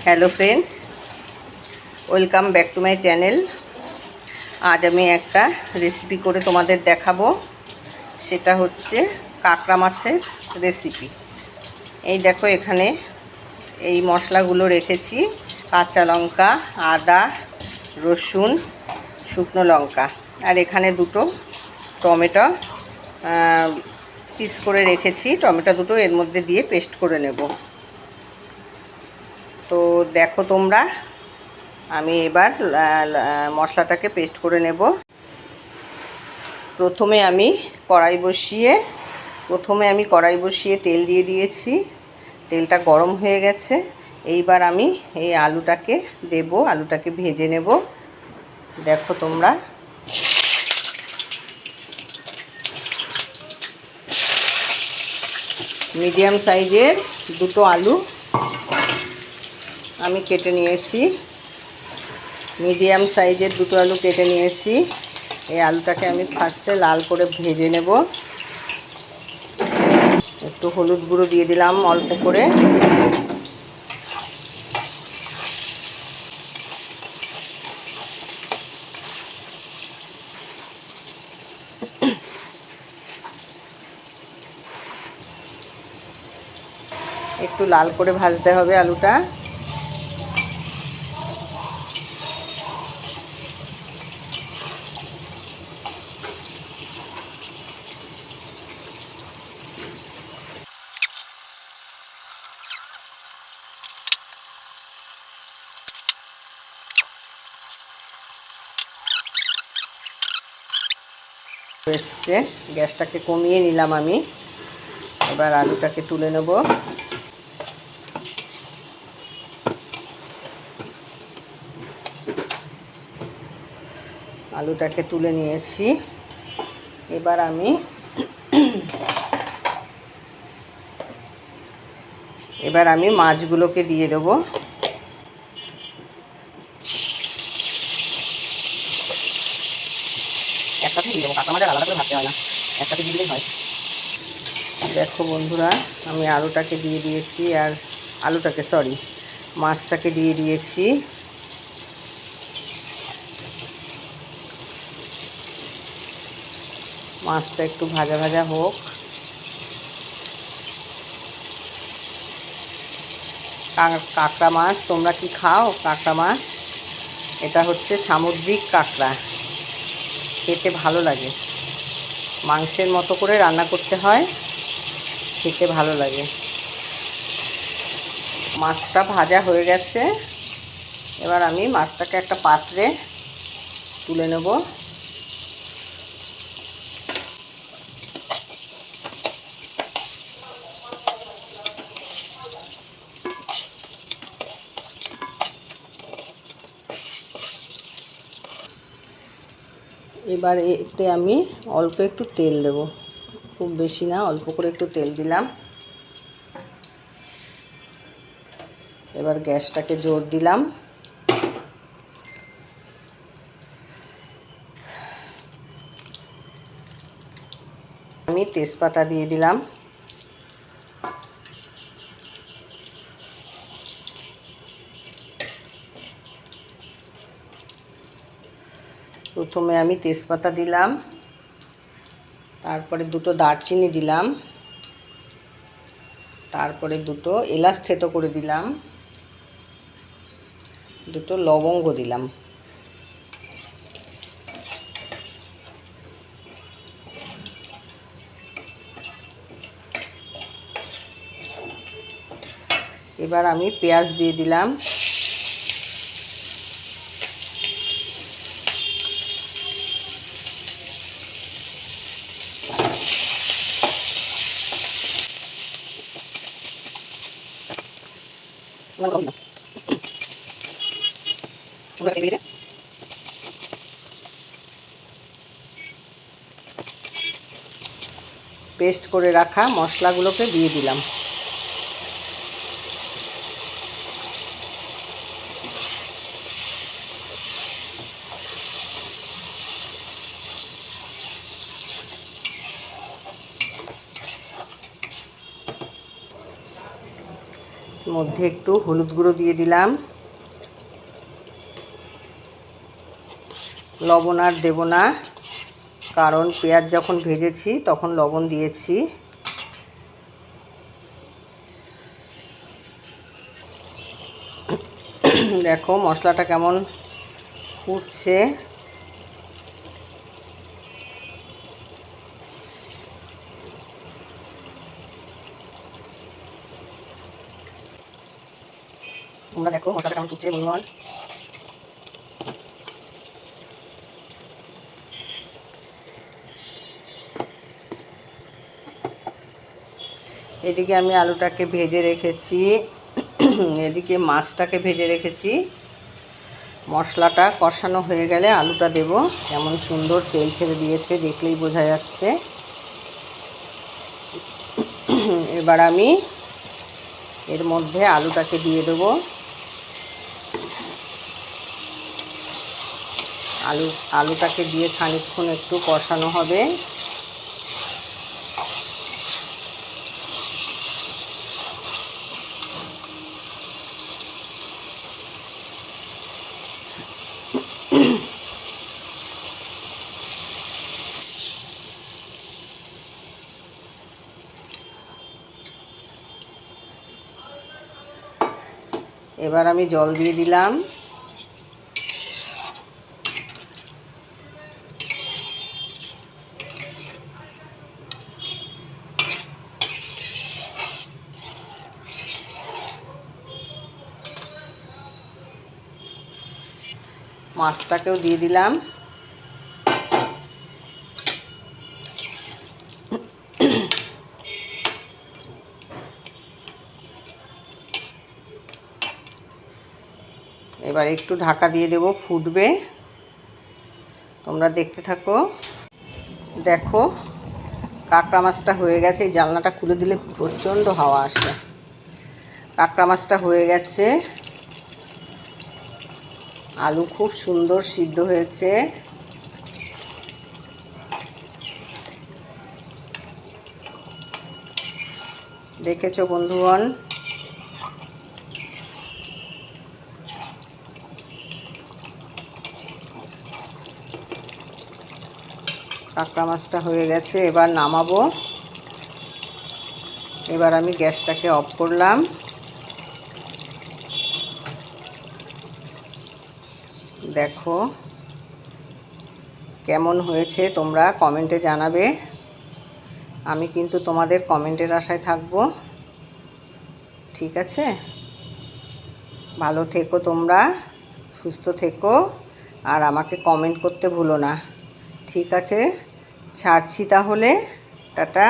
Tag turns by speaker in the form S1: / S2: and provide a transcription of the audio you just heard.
S1: Hello friends, welcome back to my channel. আজ আমি একটা রেসিপি করে তোমাদের দেখাবো। সেটা হচ্ছে কাঁকড়া মাছের রেসিপি। এই দেখো, এখানে এই মশলাগুলো রেখেছি: কাঁচা লঙ্কা, আদা, রসুন, শুকনো লঙ্কা, আর এখানে দুটো টমেটো পিস করে রেখেছি। টমেটো দুটো এর মধ্যে দিয়ে পেস্ট করে নেব। তো দেখো তোমরা, আমি এবার মশলাটাকে পেস্ট করে নেব। প্রথমে আমি কড়াই বসিয়ে তেল দিয়ে দিয়েছি। তেলটা গরম হয়ে গেছে। এইবার আমি এই আলুটাকে দেব, আলুটাকে ভেজে নেব। দেখো তোমরা, মিডিয়াম সাইজের দুটো আলু আমি কেটে নিয়েছি। এই আলুটাকে আমি ফার্স্টে লাল করে ভেজে নেব। একটু হলুদ গুঁড়ো দিয়ে দিলাম অল্প করে। একটু লাল করে ভাজতে হবে আলুটা। এসছে, গ্যাসটাকে কমিয়ে নিলাম আমি। এবার আলুটাকে তুলে নেব। আলুটাকে তুলে নিয়েছি। এবার আমি মাছগুলোকে দিয়ে দেবো। একসাথে দিয়ে দেবো, কাঁচা মাছ আলাদা করে ভাবতে হয় না, একসাথে দিয়ে দিলেই হয়। দেখো বন্ধুরা, আমি আলুটাকে দিয়ে দিয়েছি, আর মাছটাকে দিয়ে দিয়েছি। মাছটা একটু ভাজা ভাজা হোক। কাঁকড়া মাছ, তোমরা কি খাও কাঁকড়া মাছ? এটা হচ্ছে সামুদ্রিক কাঁকড়া, খেতে ভালো লাগে। মাংসের মতো করে রান্না করতে হয়, খেতে ভালো লাগে। মাছটা ভাজা হয়ে গেছে। এবার আমি মাছটাকে একটা পাত্রে তুলে নেব। এবার এতে আমি অল্প একটু তেল দেব, খুব বেশি না, অল্প করে একটু তেল দিলাম। এবার গ্যাসটাকে জোর দিলাম। আমি তেজপাতা দিয়ে দিলাম। প্রথমে আমি তেজপাতা দিলাম, তারপরে দুটো দারচিনি দিলাম, তারপরে দুটো এলাচ থেতো করে দিলাম, দুটো লবঙ্গ দিলাম। এবার আমি পেঁয়াজ দিয়ে দিলাম। পেস্ট করে রাখা মশলাগুলোকে দিয়ে দিলাম। মধ্যে একটু হলুদ গুঁড়ো দিয়ে দিলাম। লবণ আর দেব না, কারণ পেঁয়াজ যখন ভেজেছি তখন লবণ দিয়েছি। দেখো মশলাটা কেমন ফুটছে। তোমরা দেখো মশলাটা কেমন ফুটছে বন্ধুগণ। এদিকে আমি আলুটাকে ভেজে রেখেছি, এদিকে মাছটাকে ভেজে রেখেছি। মশলাটা কষানো হয়ে গেলে আলুটা দেব। কেমন সুন্দর তেল ছেড়ে দিয়েছে, দেখলেই বোঝা যাচ্ছে। এবার আমি এর মধ্যে আলুটাকে দিয়ে দেব। আলুটাকে দিয়ে খানিকক্ষণ একটু কষানো হবে। এবার আমি জল দিয়ে দিলাম। মাছটাকেও দিয়ে দিলাম। এবার একটু ঢাকা দিয়ে দেব, ফুটবে। তোমরা দেখতে থাকো। দেখো কাঁকড়া মাছটা হয়ে গেছে। এই জানলাটা খুলে দিলে প্রচণ্ড হাওয়া আসে। কাঁকড়া মাছটা হয়ে গেছে। আলু খুব সুন্দর সিদ্ধ হয়েছে। দেখেছো বন্ধুগণ? কাঁকড়া মাছটা হয়ে গেছে, এবার নামাবো। এবার আমি গ্যাসটাকে অফ করলাম। দেখো কেমন হয়েছে তোমরা কমেন্টে জানাবে। আমি কিন্তু তোমাদের কমেন্টের আশায় থাকবো। ঠিক আছে? ভালো থেকো তোমরা, সুস্থ থেকো, আর আমাকে কমেন্ট করতে ভুলো না। ঠিক আছে, ছাড়ছি তাহলে। টাটা।